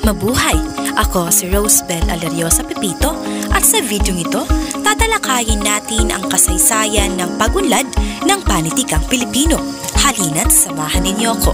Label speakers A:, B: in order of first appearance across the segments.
A: Mabuhay! Ako si Rosebel Aleriosa Pepito at sa video ito, tatalakayin natin ang kasaysayan ng pagunlad ng panitikang Pilipino. Halina't samahan ninyo ako.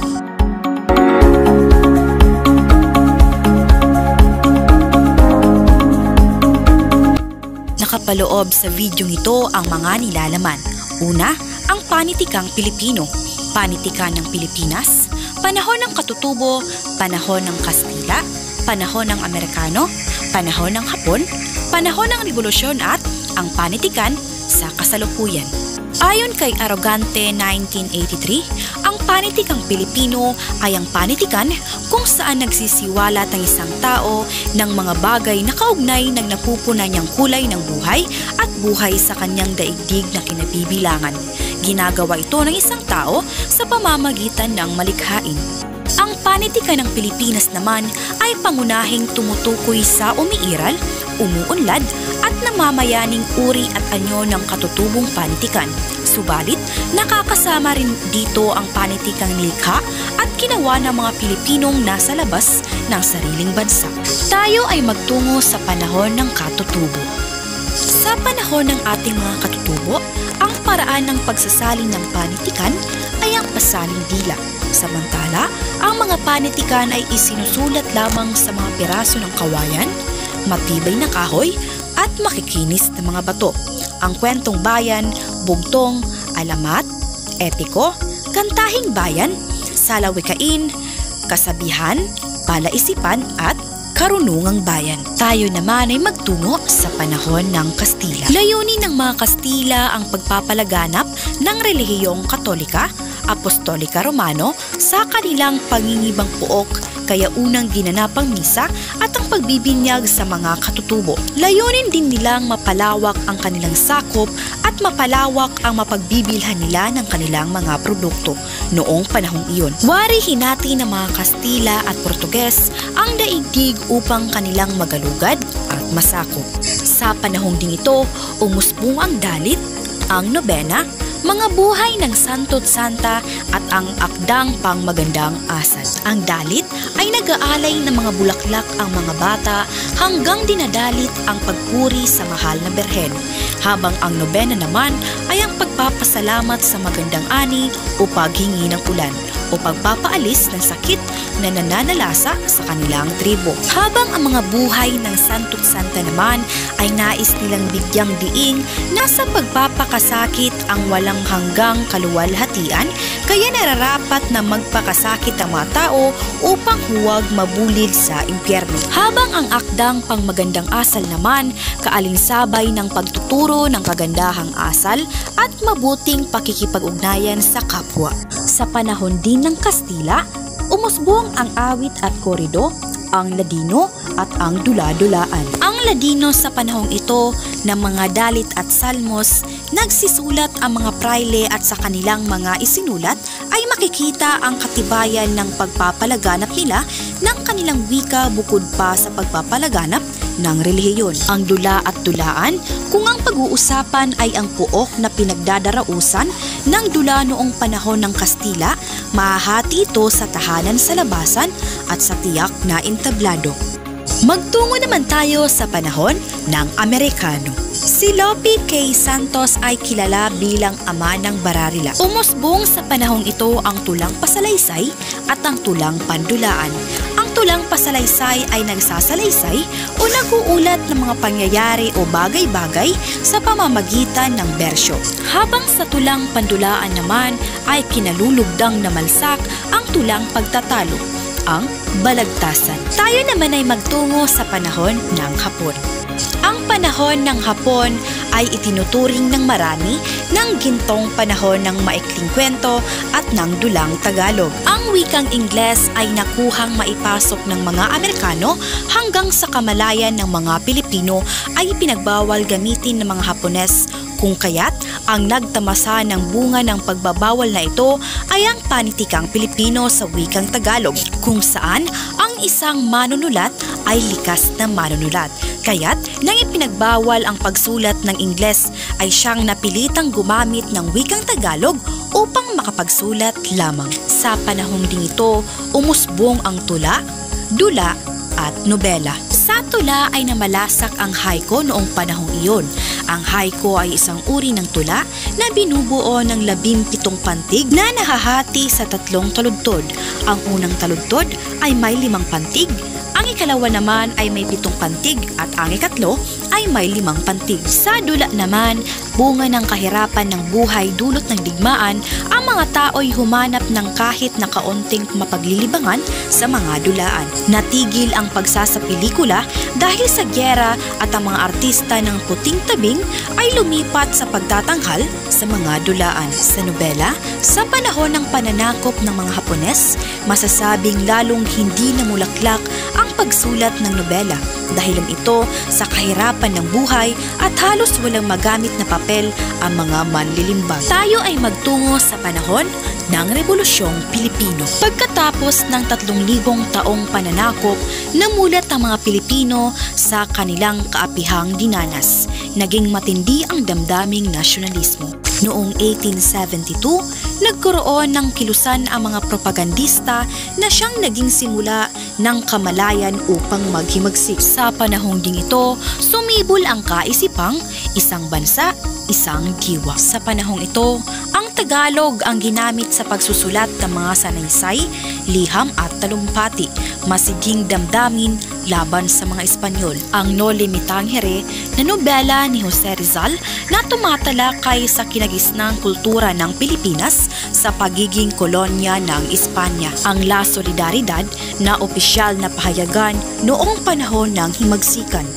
A: Nakapaloob sa video ito ang mga nilalaman. Una, ang panitikang Pilipino, panitikan ng Pilipinas, panahon ng Katutubo, panahon ng Kastila, panahon ng Amerikano, panahon ng Hapon, panahon ng Revolusyon at ang panitikan sa kasalukuyan. Ayon kay Arrogante 1983, ang panitikang Pilipino ay ang panitikan kung saan nagsisiwalat ang isang tao ng mga bagay na kaugnay ng napupunan niyang kulay ng buhay at buhay sa kanyang daigdig na kinabibilangan. Ginagawa ito ng isang tao sa pamamagitan ng malikhain. Ang panitikan ng Pilipinas naman ay pangunahing tumutukoy sa umiiral, umuunlad at namamayaning uri at anyo ng katutubong panitikan. Subalit, nakakasama rin dito ang panitikang nilikha at ginawa ng mga Pilipinong nasa labas ng sariling bansa. Tayo ay magtungo sa panahon ng Katutubo. Sa panahon ng ating mga katutubo, ang paraan ng pagsasalin ng panitikan ay ang pasaling dila. Samantala, ang mga panitikan ay isinusulat lamang sa mga piraso ng kawayan, matibay na kahoy at makikinis na mga bato. Ang kwentong bayan, bugtong, alamat, epiko, kantahing bayan, salawikain, kasabihan, palaisipan at karunungang bayan. Tayo naman ay magtungo sa panahon ng Kastila. Layunin ng mga Kastila ang pagpapalaganap ng relihiyong Katolika, Apostolika Romano sa kanilang pangingibang puok, kaya unang ginanap ang misa at ang pagbibinyag sa mga katutubo. Layunin din nilang mapalawak ang kanilang sakop at mapalawak ang mapagbibilhan nila ng kanilang mga produkto noong panahong iyon. Warihin natin ng mga Kastila at Portuges ang daigdig upang kanilang magalugad at masakop. Sa panahong ding ito, umusbong ang dalit, ang nobena, mga buhay ng Santo't Santa at ang akdang pangmagandang asal. Ang dalit ay nag-aalay ng mga bulaklak ang mga bata hanggang dinadalit ang pagpuri sa mahal na berhen, habang ang nobena naman ay ang pagpapasalamat sa magandang ani o paghingi ng ulan o pagpapaalis ng sakit na nananalasa sa kanilang tribo. Habang ang mga buhay ng Santo't Santa naman ay nais nilang bigyang diing nasa pagpapakasakit ang walang hanggang kaluwalhatian, kaya nararapat na magpakasakit ang mga tao upang huwag mabulid sa impyerno. Habang ang akdang pangmagandang asal naman kaalinsabay ng pagtuturo ng kagandahang asal at mabuting pakikipag-ugnayan sa kapwa. Sa panahon din ng Kastila, umusbong ang awit at korido, ang Ladino at ang dula-dulaan. Ang Ladino sa panahong ito ng mga dalit at salmos, nagsisulat ang mga praile at sa kanilang mga isinulat ay makikita ang katibayan ng pagpapalaganap nila ng kanilang wika bukod pa sa pagpapalaganap ng relihiyon. Ang dula at dulaan, kung ang pag-uusapan ay ang puok na pinagdadarausan ng dula noong panahon ng Kastila, mahahati ito sa tahanan sa labasan at sa tiyak na entablado. Magtungo naman tayo sa panahon ng Amerikano. Si Lope K. Santos ay kilala bilang ama ng bararila. Umusbong sa panahong ito ang tulang pasalaysay at ang tulang pandulaan. Ang tulang pasalaysay ay nagsasalaysay o nag-uulat ng mga pangyayari o bagay-bagay sa pamamagitan ng bersyo. Habang sa tulang pandulaan naman ay kinalulugdang na malsak ang tulang pagtatalo, ang balagtasan. Tayo naman ay magtungo sa panahon ng Hapon. Ang panahon ng Hapon ay itinuturing ng marami ng gintong panahon ng maikling kwento at ng dulang Tagalog. Ang wikang Ingles ay nakuhang maipasok ng mga Amerikano hanggang sa kamalayan ng mga Pilipino ay pinagbawal gamitin ng mga Hapones, kung kaya't ang nagtamasa ng bunga ng pagbabawal na ito ay ang panitikang Pilipino sa wikang Tagalog, kung saan ang isang manunulat ay likas na manunulat. Kaya't nang ipinagbawal ang pagsulat ng Ingles ay siyang napilitang gumamit ng wikang Tagalog upang makapagsulat lamang. Sa panahong din ito, umusbong ang tula, dula at nobela. Sa tula ay namalasak ang haiku noong panahong iyon. Ang haiku ay isang uri ng tula na binubuo ng 17 pantig na nahahati sa 3 taludtod. Ang unang taludtod ay may 5 pantig, ang ikalawa naman ay may 7 pantig at ang ikatlo ay may 5 pantig. Sa dula naman, bunga ng kahirapan ng buhay dulot ng digmaan, ang mga tao'y humanap ng kahit na kaunting mapaglilibangan sa mga dulaan. Natigil ang pagsasapelikula dahil sa gyera at ang mga artista ng puting tabing ay lumipat sa pagtatanghal sa mga dulaan. Sa nobela, sa panahon ng pananakop ng mga Hapones, masasabing lalong hindi namulaklak ang pagsulat ng nobela dahil ito sa kahirapan ng buhay at halos walang magamit na papel ang mga manlilimbag. Tayo ay magtungo sa panahon ng Rebolusyong Pilipino. Pagkatapos ng 3,000 taong pananakop, namulat ang mga Pilipino sa kanilang kaapihang dinanas. Naging matindi ang damdaming nasyonalismo. Noong 1872, nagkaroon ng kilusan ang mga propagandista na siyang naging simula ng kamalayan upang maghimagsik. Sa panahong ding ito, sumibol ang kaisipang isang bansa, isang diwa. Sa panahong ito, ang Tagalog ang ginamit sa pagsusulat ng mga sanaysay, liham at talumpati, masiging damdamin laban sa mga Espanyol. Ang Noli Me Tangere na nobela ni Jose Rizal na tumatalakay sa kinagisnang kultura ng Pilipinas sa pagiging kolonya ng Espanya. Ang La Solidaridad na opisyal na pahayagan noong panahon ng himagsikan.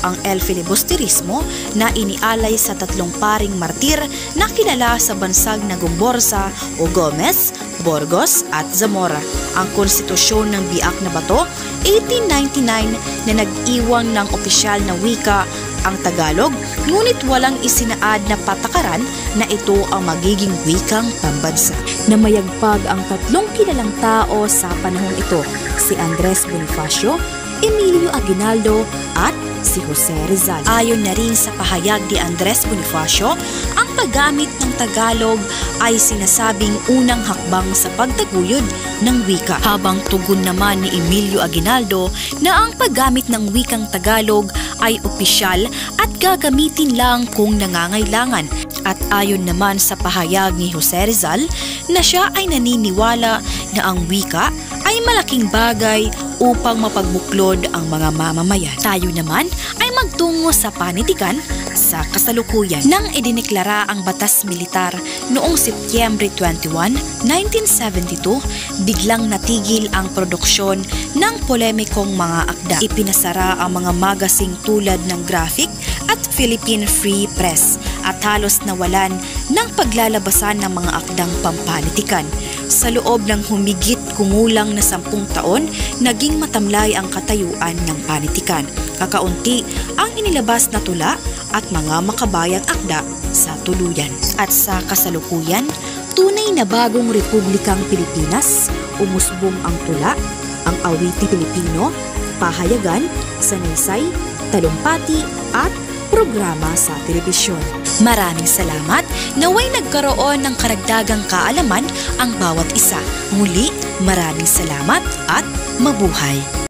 A: Ang El Filibusterismo na inialay sa 3 paring martir na kilala sa bansag na Gomborza o Gomez, Burgos at Zamora. Ang konstitusyon ng Biak na Bato, 1899 na nag-iwan ng opisyal na wika ang Tagalog, ngunit walang isinaad na patakaran na ito ang magiging wikang pambansa. Namayagpag ang 3 kilalang tao sa panahong ito, si Andres Bonifacio, Emilio Aguinaldo at si Jose Rizal. Ayon na rin sa pahayag ni Andres Bonifacio, ang paggamit ng Tagalog ay sinasabing unang hakbang sa pagtaguyod ng wika. Habang tugon naman ni Emilio Aguinaldo na ang paggamit ng wikang Tagalog ay opisyal at gagamitin lang kung nangangailangan. At ayon naman sa pahayag ni Jose Rizal na siya ay naniniwala na ang wika ay malaking bagay upang mapagbuklod ang mga mamamayan. Tayo naman ay magtungo sa panitikan sa kasalukuyan. Nang idineklara ang batas militar noong Setyembre 21, 1972, biglang natigil ang produksyon ng polemikong mga akda. Ipinasara ang mga magazine tulad ng Graphic at Philippine Free Press at halos nawalan ng paglalabasan ng mga akdang pampanitikan. Sa loob ng humigit kumulang na 10 taon, naging matamlay ang katayuan ng panitikan. Kakaunti ang inilabas na tula at mga makabayang akda sa tuluyan. At sa kasalukuyan, tunay na bagong Republikang Pilipinas, umusbong ang tula, ang awiti Pilipino, pahayagan, sanaysay, talumpati at programa sa telebisyon. Maraming salamat, naway nagkaroon ng karagdagang kaalaman ang bawat isa. Muli, maraming salamat at mabuhay!